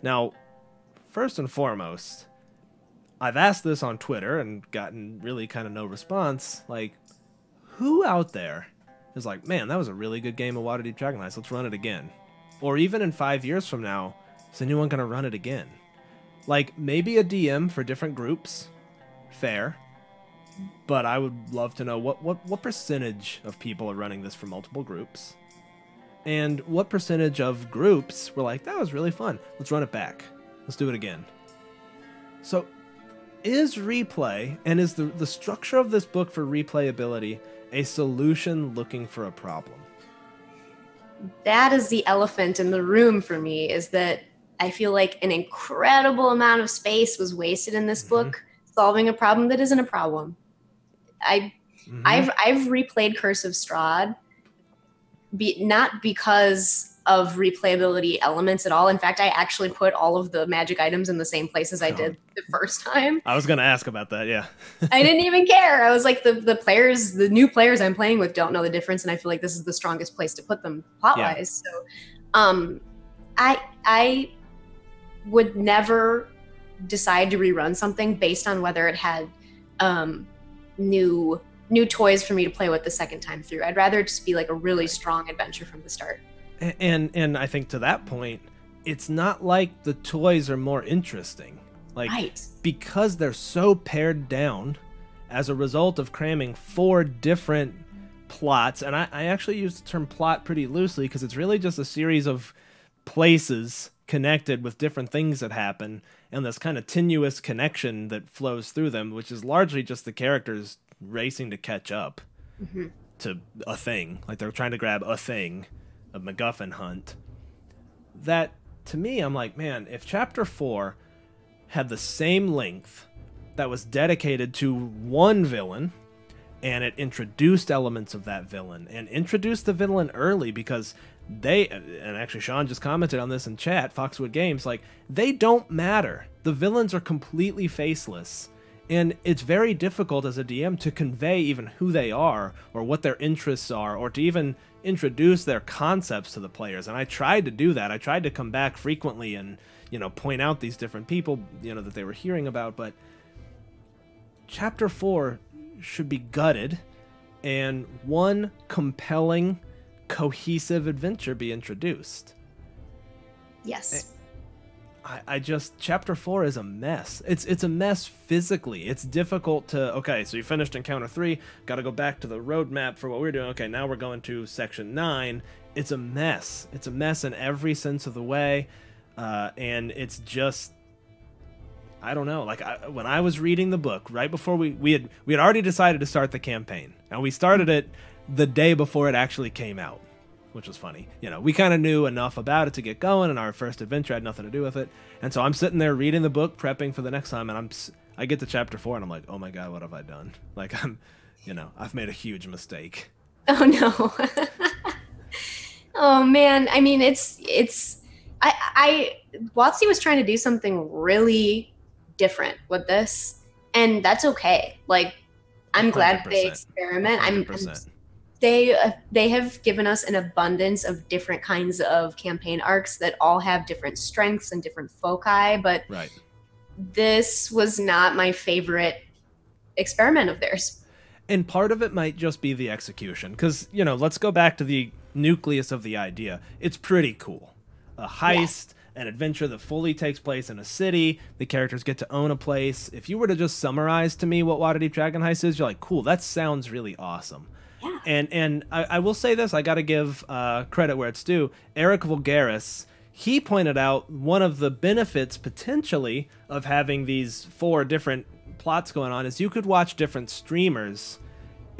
Now, first and foremost, I've asked this on Twitter and gotten really kind of no response. Like, who out there is like, man, that was a really good game of Waterdeep Dragon Heist, let's run it again? Or even in 5 years from now, is anyone going to run it again? Like, maybe a DM for different groups, fair. But I would love to know what percentage of people are running this for multiple groups. And what percentage of groups were like, that was really fun, let's run it back. Let's do it again. So, is replay, and is the structure of this book for replayability a solution looking for a problem? That is the elephant in the room for me, is that I feel like an incredible amount of space was wasted in this book solving a problem that isn't a problem. I've replayed Curse of Strahd, not because of replayability elements at all. In fact, I actually put all of the magic items in the same places I did the first time. I was going to ask about that, yeah. I didn't even care. I was like, the new players I'm playing with don't know the difference, and I feel like this is the strongest place to put them plot-wise. Yeah. So I would never decide to rerun something based on whether it had new toys for me to play with the second time through. I'd rather just be like a really strong adventure from the start. And I think to that point, it's not like the toys are more interesting. Like, right. Because they're so pared down as a result of cramming 4 different plots, and I actually use the term plot pretty loosely because it's really just a series of places connected with different things that happen, and this kind of tenuous connection that flows through them, which is largely just the characters racing to catch up to a thing. Like, they're trying to grab a thing, a MacGuffin hunt. That, to me, I'm like, man, if Chapter 4 had the same length that was dedicated to one villain, and it introduced elements of that villain, and introduced the villain early, because they, and actually Sean just commented on this in chat, Foxwood Games, like, they don't matter. The villains are completely faceless, and it's very difficult as a DM to convey even who they are, or what their interests are, or to even introduce their concepts to the players. And I tried to do that. I tried to come back frequently and, you know, point out these different people, you know, that they were hearing about, but Chapter 4 should be gutted, and one compelling, cohesive adventure be introduced. Yes. I just, Chapter 4 is a mess. It's a mess physically. It's difficult to, okay, so you finished Encounter 3, got to go back to the roadmap for what we're doing. Okay, now we're going to Section 9. It's a mess. It's a mess in every sense of the way, and it's just, I don't know. Like, when I was reading the book, right before we had already decided to start the campaign, and we started it the day before it actually came out, which was funny. You know, we kind of knew enough about it to get going, and our first adventure had nothing to do with it. And so I'm sitting there reading the book, prepping for the next time, and I get to Chapter 4, and I'm like, oh my god, what have I done? Like, I've made a huge mistake. Oh no. Oh man, I mean, WotC was trying to do something really different with this, and that's okay. Like, I'm glad they experiment. 100%. They have given us an abundance of different kinds of campaign arcs that all have different strengths and different foci, but right. This was not my favorite experiment of theirs. And part of it might just be the execution, because, you know, let's go back to the nucleus of the idea. It's pretty cool. A heist, an adventure that fully takes place in a city, the characters get to own a place. If you were to just summarize to me what Waterdeep Dragon Heist is, you're like, cool, that sounds really awesome. Yeah. And I will say this, I got to give credit where it's due. Eric Vulgaris, he pointed out one of the benefits potentially of having these 4 different plots going on is you could watch different streamers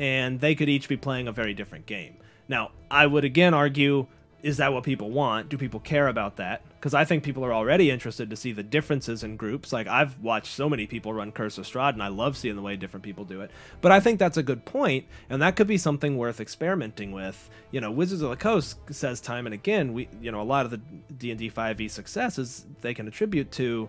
and they could each be playing a very different game. Now, I would again argue, is that what people want? Do people care about that? Because I think people are already interested to see the differences in groups. Like, I've watched so many people run Curse of Strahd, and I love seeing the way different people do it. But I think that's a good point, and that could be something worth experimenting with. You know, Wizards of the Coast says time and again, a lot of the D&D 5e successes they can attribute to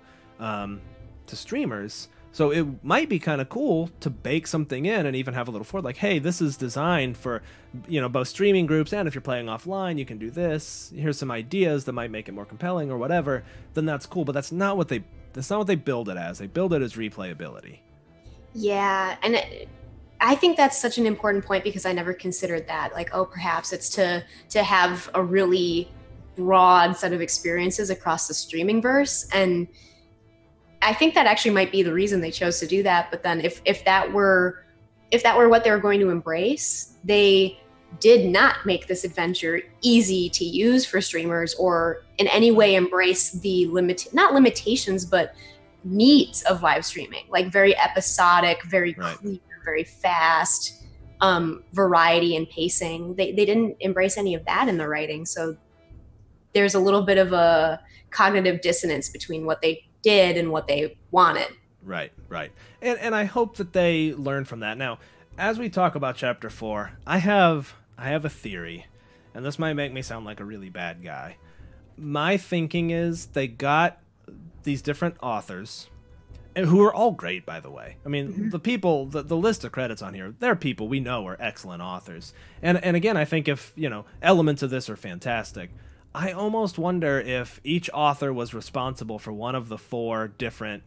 streamers. So it might be kind of cool to bake something in and even have a little forward, like, hey, this is designed for, both streaming groups, and if you're playing offline, you can do this. Here's some ideas that might make it more compelling or whatever. Then that's cool, but that's not what they build it as. They build it as replayability. Yeah, and I think that's such an important point because I never considered that. Like, oh, perhaps it's to have a really broad set of experiences across the streaming verse, and I think that actually might be the reason they chose to do that. But then if that were what they were going to embrace, they did not make this adventure easy to use for streamers or in any way embrace the not limitations, but needs of live streaming, like very episodic, very clear, very fast, variety and pacing. They didn't embrace any of that in the writing. So there's a little bit of a cognitive dissonance between what they did and what they wanted. Right. And I hope that they learn from that. Now, as we talk about Chapter 4, I have a theory, and this might make me sound like a really bad guy. My thinking is they got these different authors, who are all great, by the way. I mean, the people, the list of credits on here, they're people we know are excellent authors. And again, I think if, elements of this are fantastic, I almost wonder if each author was responsible for one of the 4 different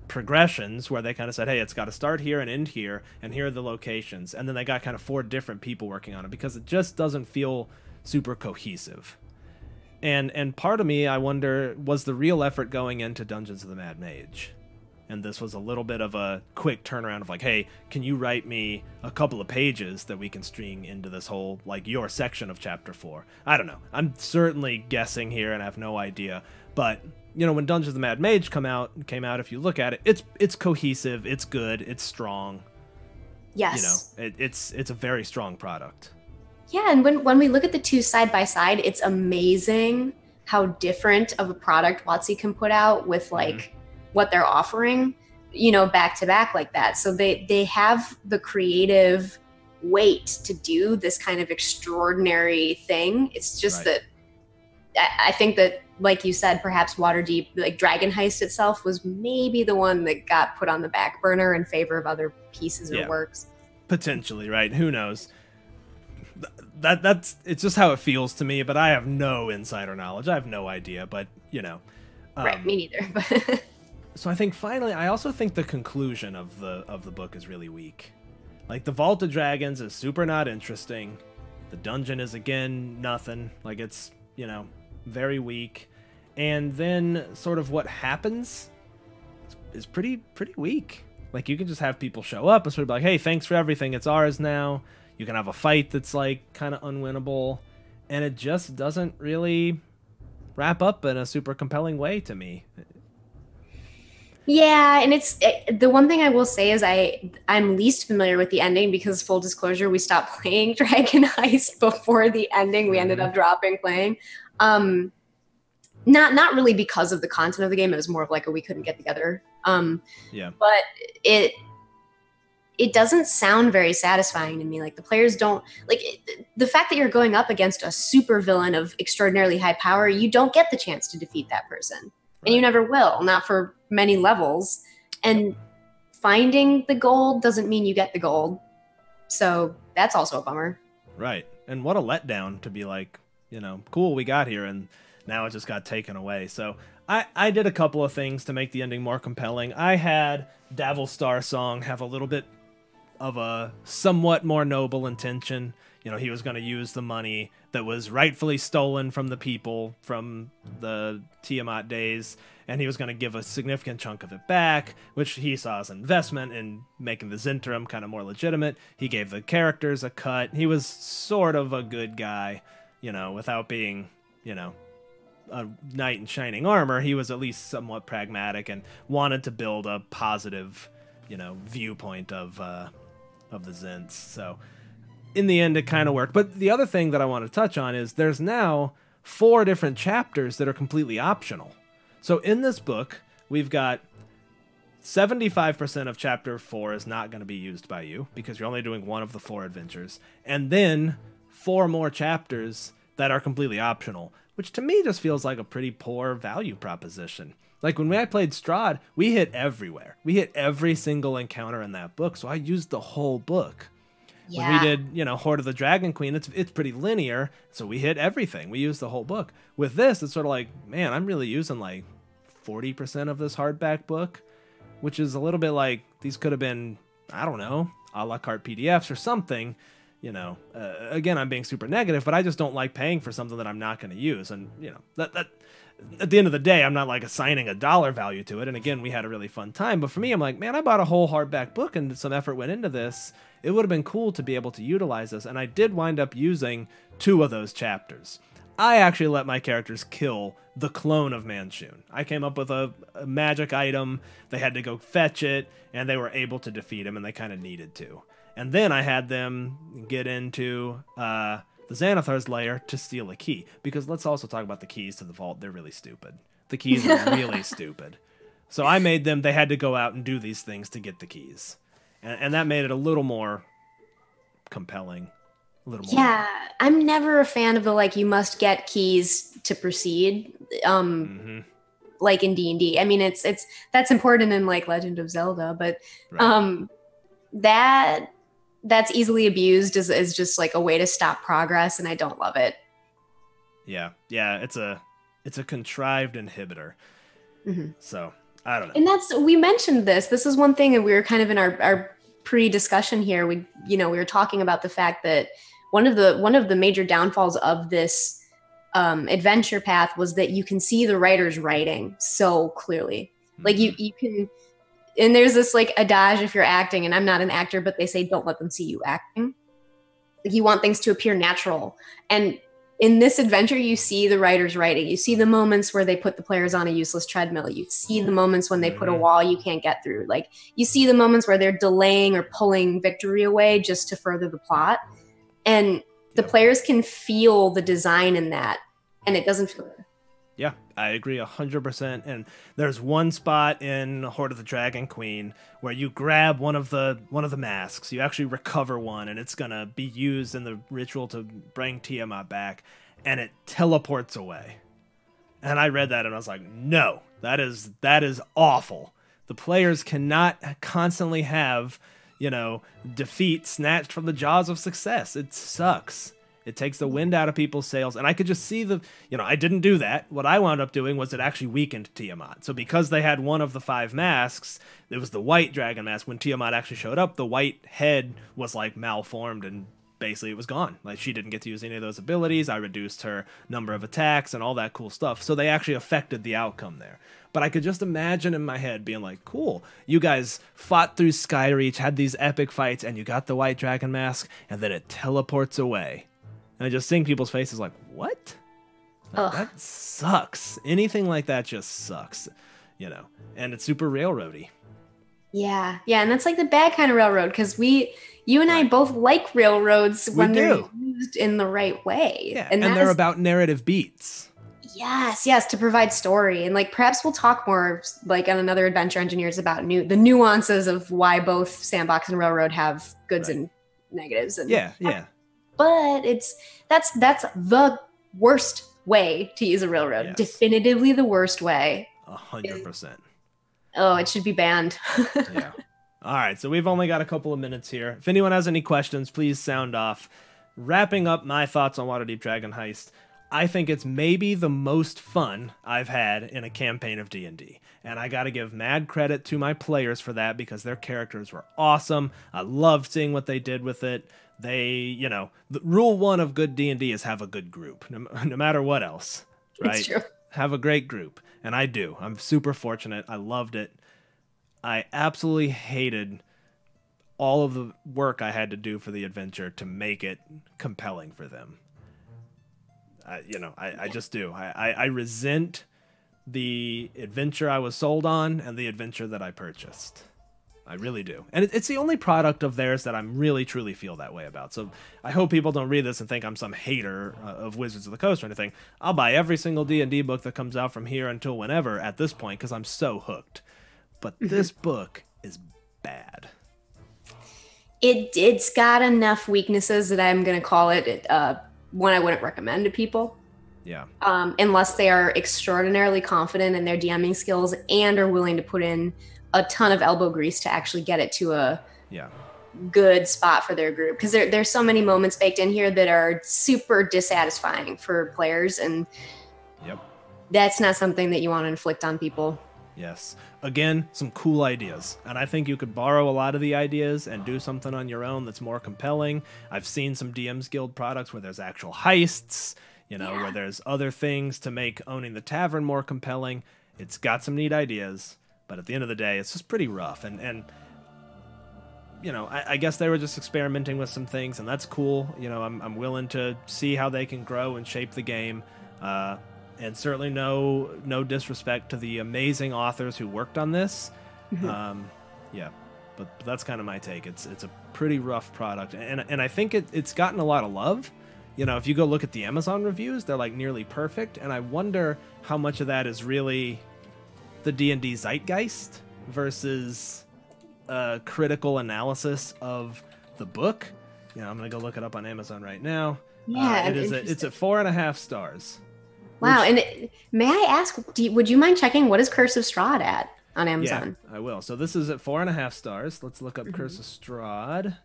progressions where they kind of said, hey, it's got to start here and end here, and here are the locations. And then they got kind of 4 different people working on it because it just doesn't feel super cohesive. And part of me, I wonder, was the real effort going into Dungeons of the Mad Mage? And this was a little bit of a quick turnaround of like, hey, can you write me a couple of pages that we can string into this whole, like, your section of Chapter 4? I don't know. I'm certainly guessing here and I have no idea. But, when Dungeons of the Mad Mage came out, if you look at it, it's cohesive, it's good, it's strong. Yes. It's a very strong product. Yeah, and when we look at the 2 side by side, it's amazing how different of a product WotC can put out with, like, what they're offering, back to back like that. So they have the creative weight to do this kind of extraordinary thing. It's just that I think that, like you said, perhaps Waterdeep, like Dragon Heist itself, was maybe the one that got put on the back burner in favor of other pieces or works. Potentially, right? Who knows? That's it's just how it feels to me, but I have no insider knowledge. I have no idea, but right, me neither. So I think finally, I also think the conclusion of the book is really weak. Like, the Vault of Dragons is super not interesting. The dungeon is, again, nothing. Like, it's, very weak. And then sort of what happens is pretty weak. Like, you can just have people show up and sort of be like, hey, thanks for everything, it's ours now. You can have a fight that's, like, kind of unwinnable. And it just doesn't really wrap up in a super compelling way to me. Yeah, and the one thing I will say is I'm least familiar with the ending because, full disclosure, we stopped playing Dragon Heist before the ending. We ended up dropping playing. Not really because of the content of the game. It was more of like we couldn't get together. But it doesn't sound very satisfying to me. Like, the players don't the fact that you're going up against a super villain of extraordinarily high power. You don't get the chance to defeat that person. And you never will, not for many levels. And finding the gold doesn't mean you get the gold. So that's also a bummer. Right. And what a letdown to be like, cool, we got here, and now it just got taken away. So I did a couple of things to make the ending more compelling. I had Davil Song have a little bit of a somewhat more noble intention. He was going to use the money that was rightfully stolen from the people from the Tiamat days, and he was going to give a significant chunk of it back, which he saw as an investment in making the Zintram kind of more legitimate. He gave the characters a cut. He was sort of a good guy, without being, a knight in shining armor. He was at least somewhat pragmatic and wanted to build a positive, viewpoint of of the Zents. So in the end, it kind of worked. But the other thing that I want to touch on is there's now 4 different chapters that are completely optional. So in this book, we've got 75% of chapter 4 is not going to be used by you because you're only doing one of the 4 adventures. And then 4 more chapters that are completely optional, which to me just feels like a pretty poor value proposition. Like when I played Strahd, we hit everywhere. We hit every single encounter in that book, so I used the whole book. Yeah. When we did, you know, Hoard of the Dragon Queen, it's pretty linear, so we hit everything. We used the whole book. With this, it's sort of like, man, I'm really using like 40% of this hardback book, which is a little bit like these could have been, I don't know, a la carte PDFs or something. You know, again, I'm being super negative, but I just don't like paying for something that I'm not going to use. And, you know, that at the end of the day, I'm not like assigning a dollar value to it. And again, we had a really fun time. But for me, I'm like, man, I bought a whole hardback book and some effort went into this. It would have been cool to be able to utilize this. And I did wind up using 2 of those chapters. I actually let my characters kill the clone of Manchun. I came up with a magic item. They had to go fetch it, and they were able to defeat him, and they kind of needed to. And then I had them get into the Xanathar's lair to steal a key. Because let's also talk about the keys to the vault. They're really stupid. The keys are really stupid. So I made them, they had to go out and do these things to get the keys. And that made it a little more compelling. A little more. Yeah, I'm never a fan of the, like, you must get keys to proceed. Like in D&D. I mean, that's important in, like, Legend of Zelda, but right. That's easily abused as just like a way to stop progress, and I don't love it. Yeah, it's a contrived inhibitor. So I don't know. And we mentioned this. This is one thing, and we were kind of in our pre-discussion here. We were talking about the fact that one of the major downfalls of this adventure path was that you can see the writers writing so clearly. Like you can. And there's this like adage if you're acting, and I'm not an actor, but they say don't let them see you acting. Like you want things to appear natural. And in this adventure, you see the writers writing. You see the moments where they put the players on a useless treadmill. You see the moments when they put a wall you can't get through. Like you see the moments where they're delaying or pulling victory away just to further the plot. And the players can feel the design in that, and it doesn't feel good. Yeah, I agree 100%. And there's one spot in Hoard of the Dragon Queen where you grab one of the masks. You actually recover one, and it's gonna be used in the ritual to bring Tiamat back, and it teleports away. And I read that and I was like, no, that is awful. The players cannot constantly have, you know, defeat snatched from the jaws of success. It sucks. It takes the wind out of people's sails. And I could just see I didn't do that. What I wound up doing was it actually weakened Tiamat. So because they had one of the 5 masks, it was the white dragon mask. When Tiamat actually showed up, the white head was like malformed and basically it was gone. Like she didn't get to use any of those abilities. I reduced her number of attacks and all that cool stuff. So they actually affected the outcome there. But I could just imagine in my head being like, cool, you guys fought through Skyreach, had these epic fights, and you got the white dragon mask, and then it teleports away. And I just seeing people's faces like, what? That sucks. Anything like that just sucks, you know? And it's super railroady. Yeah, and that's like the bad kind of railroad, because you and I both like railroads when they're used in the right way. Yeah, and they're about narrative beats. Yes, to provide story. And like perhaps we'll talk more like on another Adventure Engineers about the nuances of why both Sandbox and Railroad have goods and negatives. And yeah. But that's the worst way to use a railroad. Yes. Definitively the worst way. 100%. Oh, it should be banned. Yeah. All right, so we've only got a couple of minutes here. If anyone has any questions, please sound off. Wrapping up my thoughts on Waterdeep Dragon Heist, I think it's maybe the most fun I've had in a campaign of D&D. And I gotta give mad credit to my players for that because their characters were awesome. I loved seeing what they did with it. They, the rule 1 of good D&D is have a good group, no matter what else, right? It's true. Have a great group. And I do. I'm super fortunate. I loved it. I absolutely hated all of the work I had to do for the adventure to make it compelling for them. I just do. I resent the adventure I was sold on and the adventure that I purchased. I really do. And it's the only product of theirs that I'm really, truly feel that way about. So I hope people don't read this and think I'm some hater of Wizards of the Coast or anything. I'll buy every single D&D book that comes out from here until whenever at this point because I'm so hooked. But this book is bad. It's got enough weaknesses that I'm going to call it one I wouldn't recommend to people. Yeah. Unless they are extraordinarily confident in their DMing skills and are willing to put in a ton of elbow grease to actually get it to a good spot for their group. Because there's so many moments baked in here that are super dissatisfying for players, and that's not something that you want to inflict on people. Yes. Again, some cool ideas. And I think you could borrow a lot of the ideas and do something on your own that's more compelling. I've seen some DM's Guild products where there's actual heists, where there's other things to make owning the tavern more compelling. It's got some neat ideas. But at the end of the day, it's just pretty rough. And I guess they were just experimenting with some things, and that's cool. I'm willing to see how they can grow and shape the game. And certainly no disrespect to the amazing authors who worked on this. But that's kind of my take. It's a pretty rough product. And I think it's gotten a lot of love. If you go look at the Amazon reviews, they're like nearly perfect. And I wonder how much of that is really the D&D zeitgeist versus critical analysis of the book. I'm gonna go look it up on Amazon right now. It's at 4.5 stars. Wow. And may I ask, would you mind checking what is Curse of Strahd at on Amazon? Yeah, I will. So this is at 4.5 stars. Let's look up Curse of Strahd.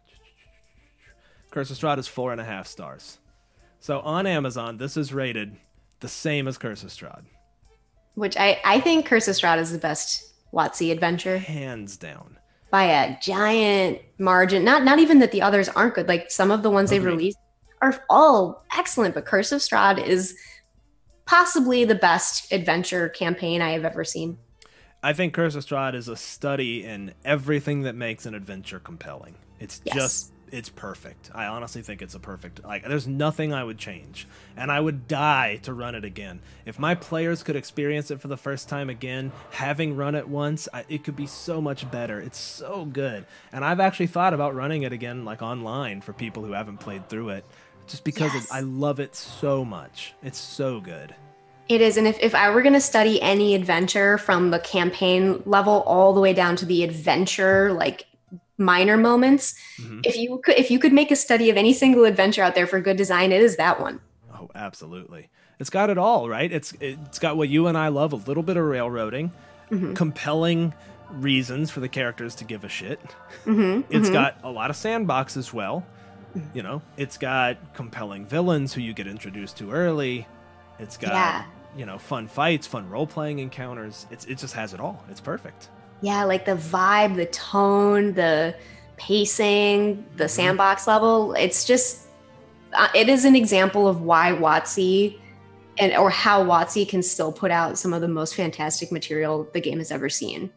Curse of Strahd is 4.5 stars. So on Amazon, this is rated the same as Curse of Strahd. Which I think Curse of Strahd is the best WotC adventure. Hands down. By a giant margin. Not even that the others aren't good. Like some of the ones they've released are all excellent, but Curse of Strahd is possibly the best adventure campaign I have ever seen. I think Curse of Strahd is a study in everything that makes an adventure compelling. It's perfect. I honestly think it's a perfect, there's nothing I would change, and I would die to run it again. If my players could experience it for the first time again, having run it once, it could be so much better. It's so good. And I've actually thought about running it again, online for people who haven't played through it, just because I love it so much. It's so good. It is, and if I were going to study any adventure from the campaign level all the way down to the adventure, minor moments, if you could make a study of any single adventure out there for good design, it is that one. Oh, absolutely. It's got it all, right? It's got what you and I love, a little bit of railroading, compelling reasons for the characters to give a shit. It's got a lot of sandbox as well. It's got compelling villains who you get introduced to early. It's got fun fights, fun role-playing encounters. It just has it all. It's perfect. Yeah, the vibe, the tone, the pacing, the sandbox level. It's just, it is an example of why WotC or how WotC can still put out some of the most fantastic material the game has ever seen.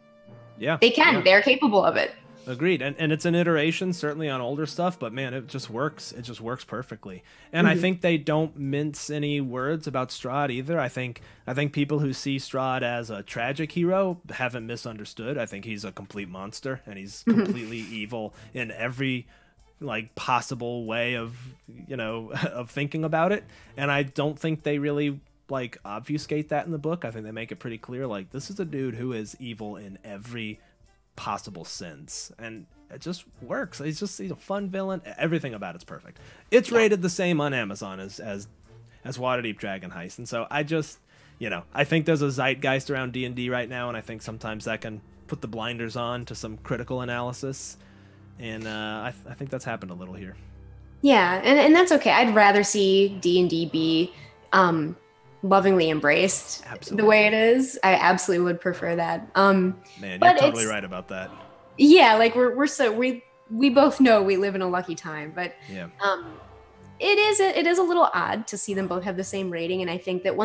Yeah. They can. Yeah. They're capable of it. Agreed. And it's an iteration, certainly on older stuff, but man, it just works. It just works perfectly. And I think they don't mince any words about Strahd either. I think people who see Strahd as a tragic hero haven't misunderstood. I think he's a complete monster, and he's completely evil in every possible way of of thinking about it. And I don't think they really obfuscate that in the book. I think they make it pretty clear, this is a dude who is evil in every possible sense, and it just works. He's a fun villain. Everything about it's perfect. It's rated the same on Amazon as Waterdeep Dragon Heist, and so I just I think there's a zeitgeist around D&D right now, and I think sometimes that can put the blinders on to some critical analysis, and I think that's happened a little here. Yeah, and that's okay. I'd rather see D&D be lovingly embraced the way it is. I absolutely would prefer that. Man, you're totally right about that. Yeah, we both know we live in a lucky time, but it is a little odd to see them both have the same rating, and I think that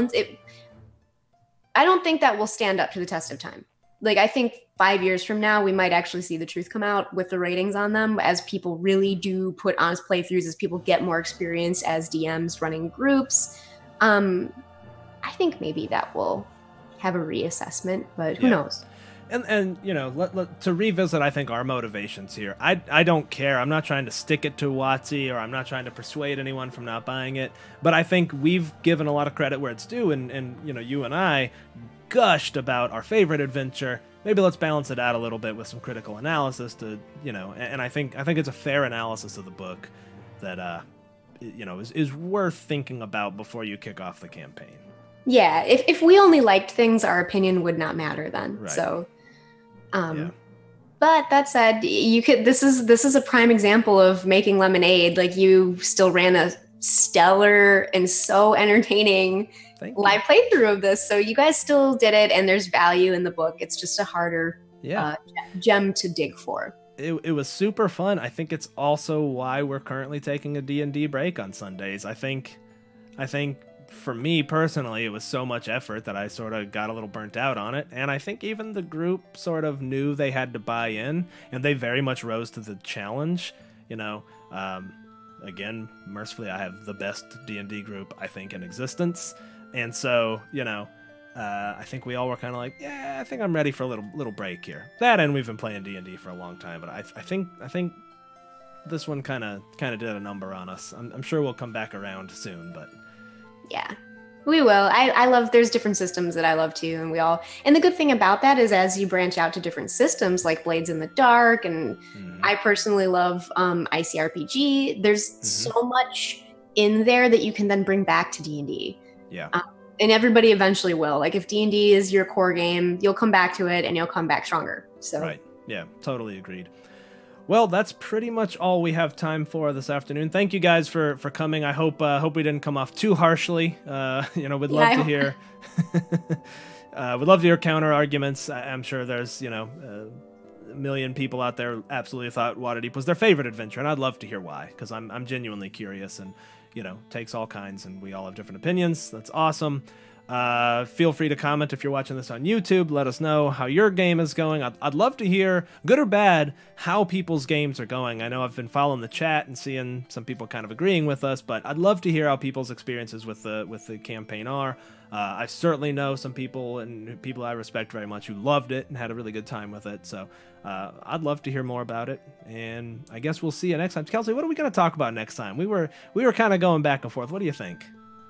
I don't think that will stand up to the test of time. I think 5 years from now, we might actually see the truth come out with the ratings on them, as people really do put honest playthroughs, as people get more experience as DMs running groups. I think maybe that will have a reassessment, but who knows? And you know, to revisit, I think our motivations here. I don't care. I'm not trying to stick it to WotC, or I'm not trying to persuade anyone from not buying it. But I think we've given a lot of credit where it's due, and you know, you and I gushed about our favorite adventure. Maybe let's balance it out a little bit with some critical analysis to, you know, and I think it's a fair analysis of the book that you know, is worth thinking about before you kick off the campaign. Yeah, if we only liked things, our opinion would not matter then. Right. So, yeah. But that said, you could. This is a prime example of making lemonade. Like, you still ran a stellar and so entertaining live playthrough of this. So you guys still did it, and there's value in the book. It's just a harder gem to dig for. It was super fun. I think it's also why we're currently taking a D&D break on Sundays. I think for me personally, it was so much effort that I sort of got a little burnt out on it. And I think even the group sort of knew they had to buy in, and they very much rose to the challenge. You know, again, mercifully, I have the best D&D group, I think, in existence. And so, you know, I think we all were kind of like, yeah, I think I'm ready for a little break here. That, and we've been playing D&D for a long time, but I think this one kind of did a number on us. I'm sure we'll come back around soon, but yeah, we will. I love, there's different systems that I love too, and the good thing about that is as you branch out to different systems like Blades in the Dark, and I personally love ICRPG. There's so much in there that you can then bring back to D&D. Yeah. And everybody eventually will. Like, if D&D is your core game, you'll come back to it and you'll come back stronger. So right. Yeah, totally agreed. Well, that's pretty much all we have time for this afternoon. Thank you guys for coming. I hope we didn't come off too harshly. You know, we'd love to hear we'd love to hear counter arguments. I'm sure there's, you know, a million people out there absolutely thought Waterdeep was their favorite adventure, and I'd love to hear why, because I'm genuinely curious, and you know, takes all kinds, and we all have different opinions. That's awesome. Feel free to comment if you're watching this on YouTube. Let us know how your game is going. I'd love to hear, good or bad, how people's games are going. I know I've been following the chat and seeing some people kind of agreeing with us, but I'd love to hear how people's experiences with the campaign are. I certainly know some people, and people I respect very much, who loved it and had a really good time with it. So I'd love to hear more about it, and I guess we'll see you next time. Kelsey, what are we going to talk about next time? We were kind of going back and forth. What do you think?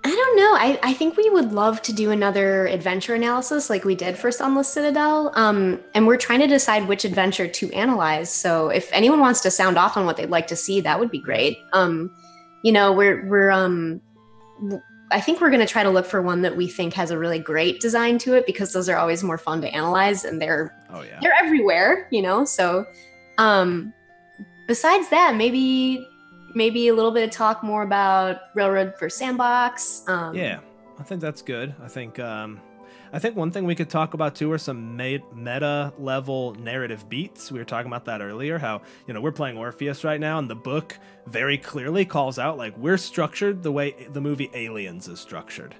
I don't know. I think we would love to do another adventure analysis like we did for Sunless Citadel. And we're trying to decide which adventure to analyze. So if anyone wants to sound off on what they'd like to see, that would be great. You know, I think we're going to try to look for one that we think has a really great design to it, because those are always more fun to analyze, and they're everywhere, you know? So, besides that, maybe a little bit of talk more about Railroad for Sandbox. Yeah, I think that's good. I think one thing we could talk about too are some meta level narrative beats. We were talking about that earlier, how, you know, we're playing Orpheus right now, and the book very clearly calls out, like, we're structured the way the movie Aliens is structured.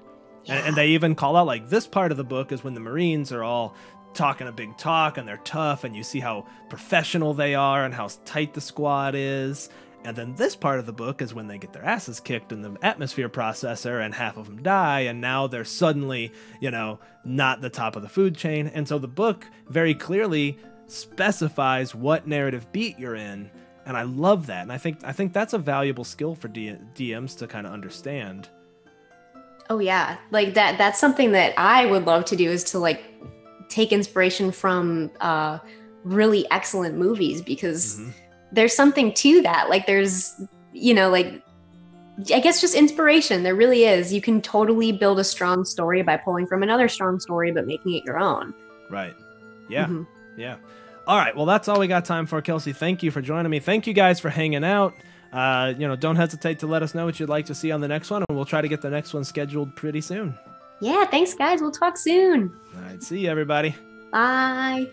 Yeah. And they even call out, like, this part of the book is when the Marines are all talking a big talk and they're tough, and you see how professional they are and how tight the squad is. And then this part of the book is when they get their asses kicked in the atmosphere processor and half of them die, and now they're suddenly, you know, not the top of the food chain. And so the book very clearly specifies what narrative beat you're in, and I love that. And I think that's a valuable skill for DMs to kind of understand. Oh yeah, like that's something that I would love to do, is to like take inspiration from really excellent movies, because there's something to that. Like, there's, you know, like, I guess just inspiration. There really is. You can totally build a strong story by pulling from another strong story, but making it your own. Right. Yeah. Yeah. All right. Well, that's all we got time for, Kelsey. Thank you for joining me. Thank you guys for hanging out. You know, don't hesitate to let us know what you'd like to see on the next one, and we'll try to get the next one scheduled pretty soon. Yeah. Thanks, guys. We'll talk soon. All right. See you, everybody. Bye.